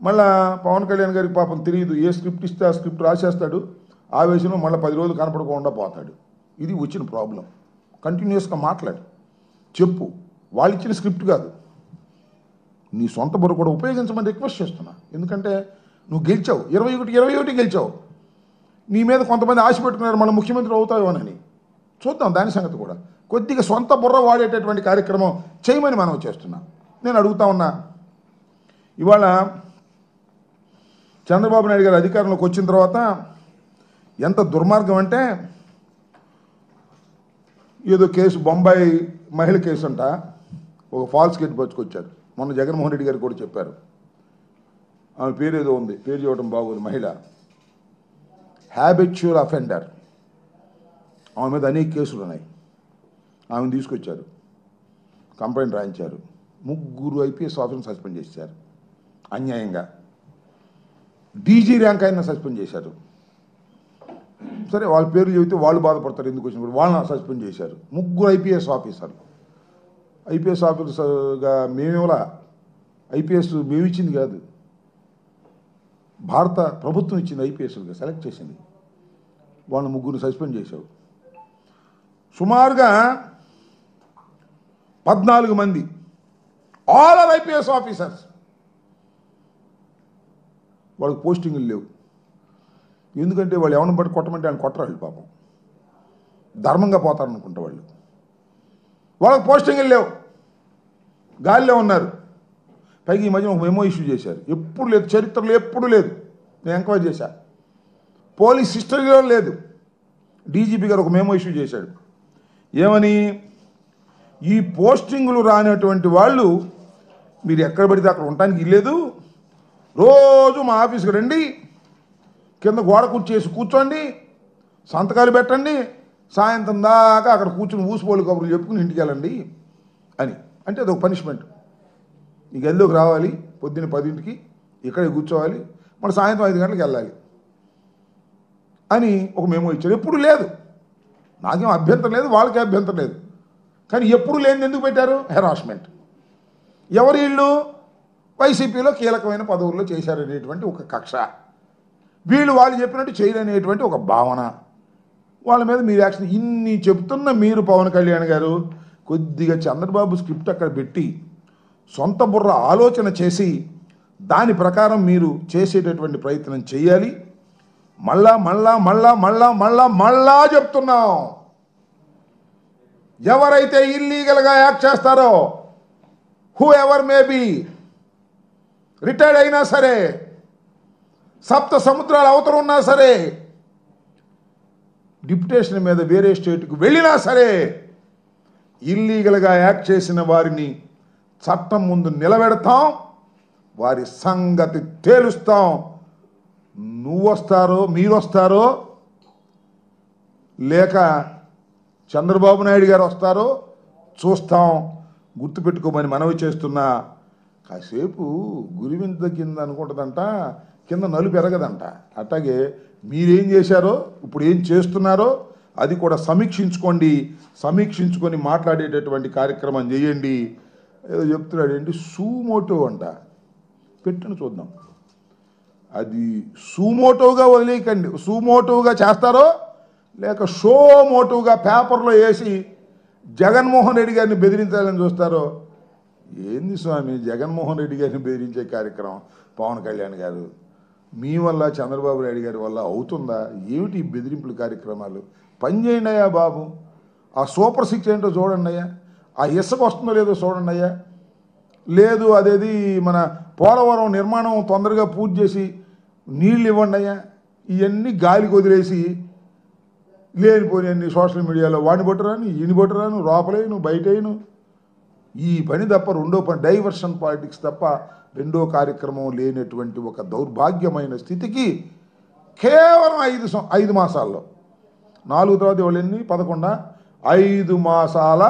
మళ్ళా పవన్ కళ్యాణ్ గారికి పాపం తెలియదు, ఏ స్క్రిప్ట్ ఇస్తే ఆ స్క్రిప్ట్ రాసేస్తాడు, ఆవేశంలో మళ్ళీ 10 రోజులు కనపడకుండా పోతాడు. ఇది వచ్చిన ప్రాబ్లం. కంటిన్యూస్గా మాట్లాడు, చెప్పు. వాళ్ళు ఇచ్చిన స్క్రిప్ట్ కాదు, నీ సొంత బుర్ర కూడా ఉపయోగించమని రిక్వెస్ట్ చేస్తున్నా. ఎందుకంటే నువ్వు గెలిచావు, 21 గెలిచావు. నీ మీద కొంతమంది ఆశ పెట్టుకున్నారు మళ్ళీ ముఖ్యమంత్రి అవుతావేమోనని. చూద్దాం దాని సంగతి కూడా. కొద్దిగా సొంత బుర్ర వాడేటటువంటి కార్యక్రమం చేయమని మనం చేస్తున్నాం. నేను అడుగుతా ఉన్నా, ఇవాళ చంద్రబాబు నాయుడు గారు అధికారంలోకి వచ్చిన తర్వాత ఎంత దుర్మార్గం అంటే, ఏదో కేసు, బొంబాయి మహిళ కేసు అంట, ఒక ఫాల్స్ కేసు పట్టుకొచ్చారు. మొన్న జగన్మోహన్ రెడ్డి గారు కూడా చెప్పారు, ఆమె పేరు ఏదో ఉంది, పేరు చూడటం బాగోదు, మహిళ హ్యాబిచువల్ అఫెండర్, ఆమె మీద అనేక కేసులు ఉన్నాయి. ఆమెను తీసుకొచ్చారు, కంప్లైంట్ రాయించారు, 3 ఐపీఎస్ ఆఫీసర్ని సస్పెండ్ చేశారు అన్యాయంగా. డీజీ ర్యాంక్ అయినా సస్పెండ్ చేశారు. సరే, వాళ్ళ పేర్లు చెబితే వాళ్ళు బాధపడతారు, ఎందుకు వచ్చినప్పుడు వాళ్ళని సస్పెండ్ చేశారు. 3 ఐపీఎస్ ఆఫీసర్లు. ఐపీఎస్ ఆఫీసర్గా మేమేలా, ఐపీఎస్ మేమిచ్చింది కాదు, భారత ప్రభుత్వం ఇచ్చింది, ఐపీఎస్లుగా సెలెక్ట్ చేసింది. వాళ్ళని 3 సస్పెండ్ చేశావు. సుమారుగా 14 మంది, ఆల్ ఆర్ ఐపీఎస్ ఆఫీసర్స్, వాళ్ళకి పోస్టింగ్లు లేవు. ఎందుకంటే వాళ్ళు ఎవరిని బట్టి కొట్టమంటే ఆయన కొట్టరాళ్ళు, పాపం ధర్మంగా పోతారనుకుంటా వాళ్ళు. వాళ్ళకి పోస్టింగ్లు లేవు, గాలిలో ఉన్నారు. పైకి ఈ మధ్యన ఒక మెమో ఇష్యూ చేశారు, ఎప్పుడు లేదు, చరిత్రలో ఎప్పుడు లేదు. నేను ఎంక్వైరీ చేశా, పోలీస్ హిస్టరీలో లేదు. డీజీపీ గారు ఒక మెమో ఇష్యూ చేశాడు, ఏమని, ఈ పోస్టింగులు రానటువంటి వాళ్ళు మీరు ఎక్కడ పడితే అక్కడ ఉండటానికి ఇల్లేదు, రోజు మా ఆఫీస్కి రండి, కింద గోడ కూర్చేసి కూర్చోండి, సంతకాలు పెట్టండి, సాయంత్రం దాకా అక్కడ కూర్చుని ఊసిపోలు కబుర్లు చెప్పుకుని ఇంటికి వెళ్ళండి అని. అంటే అదొక పనిష్మెంట్. ఈ గదిలోకి రావాలి, పొద్దున్న 10ంటికి ఇక్కడే కూర్చోవాలి, మళ్ళీ సాయంత్రం 5 గంటలకు వెళ్ళాలి అని ఒక మెమో ఇచ్చారు. ఎప్పుడు లేదు, నాకేం అభ్యంతరం లేదు, వాళ్ళకే అభ్యంతరం లేదు. కానీ ఎప్పుడు లేనిది ఎందుకు పెట్టారు? హెరాస్మెంట్. ఎవరి ఇళ్ళు? వైసీపీలో కీలకమైన పదవుల్లో చేశారనేటువంటి ఒక కక్ష, వాళ్ళు చెప్పినట్టు చేయరనేటువంటి ఒక భావన, వాళ్ళ మీద మీరు యాక్షన్. ఇన్ని చెప్తున్న మీరు పవన్ కళ్యాణ్ గారు కొద్దిగా చంద్రబాబు స్క్రిప్ట్ అక్కడ పెట్టి సొంత బుర్ర ఆలోచన చేసి దాని ప్రకారం మీరు చేసేటటువంటి ప్రయత్నం చేయాలి. మళ్ళా మళ్ళా మళ్ళా మళ్ళా మళ్ళా మళ్ళా చెప్తున్నాం, ఎవరైతే ఇల్లీగల్గా యాక్ట్ చేస్తారో, whoever may be, retired అయినా సరే, సప్త సముద్రాల అవతల ఉన్నా సరే, డిప్యుటేషన్ మీద వేరే స్టేట్కు వెళ్ళినా సరే, ఇల్లీగల్గా యాక్ట్ చేసిన వారిని చట్టం ముందు నిలబెడతాం, వారి సంగతి తేలుస్తాం. నువ్వొస్తారో, మీరొస్తారో, లేక చంద్రబాబు నాయుడు గారు వస్తారో చూస్తాం. గుర్తుపెట్టుకోమని మనవి చేస్తున్నా. కాసేపు గురివింత కింద అనుకుంటుందంట, కింద నలుపు ఎరగదంట. అట్లాగే మీరేం చేశారో, ఇప్పుడు ఏం చేస్తున్నారో అది కూడా సమీక్షించుకోండి. సమీక్షించుకొని మాట్లాడేటటువంటి కార్యక్రమం చేయండి. ఏదో చెప్తున్నాడు ఏంటి, సూమోటో అంట, పెట్టును చూద్దాం. అది సూమోటోగా వదిలేయకండి. సూమోటోగా చేస్తారో లేక షో మోటోగా పేపర్లో వేసి జగన్మోహన్ రెడ్డి గారిని బెదిరించాలని చూస్తారో. ఏంది స్వామి జగన్మోహన్ రెడ్డి గారిని బెదిరించే కార్యక్రమం? పవన్ కళ్యాణ్ గారు మీ వల్ల, చంద్రబాబు నాయుడు గారి వల్ల అవుతుందా? ఏమిటి బెదిరింపుల కార్యక్రమాలు? పని చేయండి అయ్యా బాబు. ఆ సూపర్ 6 ఏంటో చూడండి అయ్యా. ఆ ఇసుక వస్తుందో లేదో చూడండి అయ్యా. లేదు అదేది మన పోలవరం నిర్మాణం తొందరగా పూర్తి చేసి నీళ్ళు ఇవ్వండి అయ్యా. ఇవన్నీ గాలికి వదిలేసి లేనిపోయి సోషల్ మీడియాలో వాడిని పట్టురాను, ఈయన పట్టురాను, లోపలేను బయటేను, ఈ పని తప్ప రెండో పని, డైవర్షన్ పాలిటిక్స్ తప్ప రెండో కార్యక్రమం లేనటువంటి ఒక దౌర్భాగ్యమైన స్థితికి కేవలం 5 మాసాల్లో, 4 తర్వాత వాళ్ళు ఎన్ని 11, 5 మాసాల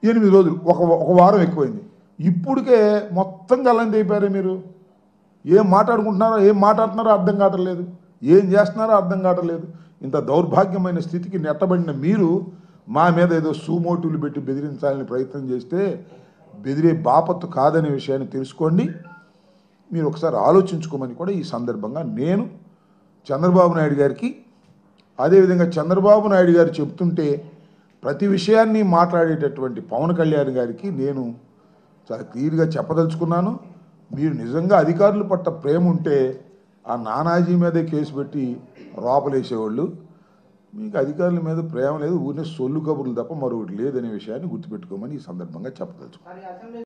8 రోజులు, ఒక వారం ఎక్కువైంది. ఇప్పటికే మొత్తం గల్లంది అయిపోయారు. మీరు ఏం మాట్లాడుకుంటున్నారో, ఏం మాట్లాడుతున్నారో అర్థం కావట్లేదు, ఏం చేస్తున్నారో అర్థం కావట్లేదు. ఇంత దౌర్భాగ్యమైన స్థితికి నెట్టబడిన మీరు మా మీద ఏదో సూమోటులు పెట్టి బెదిరించాలని ప్రయత్నం చేస్తే బెదిరే బాపత్తు కాదనే విషయాన్ని తెలుసుకోండి. మీరు ఒకసారి ఆలోచించుకోమని కూడా ఈ సందర్భంగా నేను చంద్రబాబు నాయుడు గారికి, అదేవిధంగా చంద్రబాబు నాయుడు గారు చెప్తుంటే ప్రతి విషయాన్ని మాట్లాడేటటువంటి పవన్ కళ్యాణ్ గారికి నేను చాలా క్లియర్గా చెప్పదలుచుకున్నాను. మీరు నిజంగా అధికారుల పట్ల ప్రేమ ఉంటే ఆ నానాజీ మీదే కేసు పెట్టి లోపలేసేవాళ్ళు. మీకు అధికారుల మీద ప్రేమ లేదు, ఊరినే సొల్లు కబుర్లు తప్ప మరొకటి లేదనే విషయాన్ని గుర్తుపెట్టుకోమని ఈ సందర్భంగా చెప్పదలుచుకున్నాను.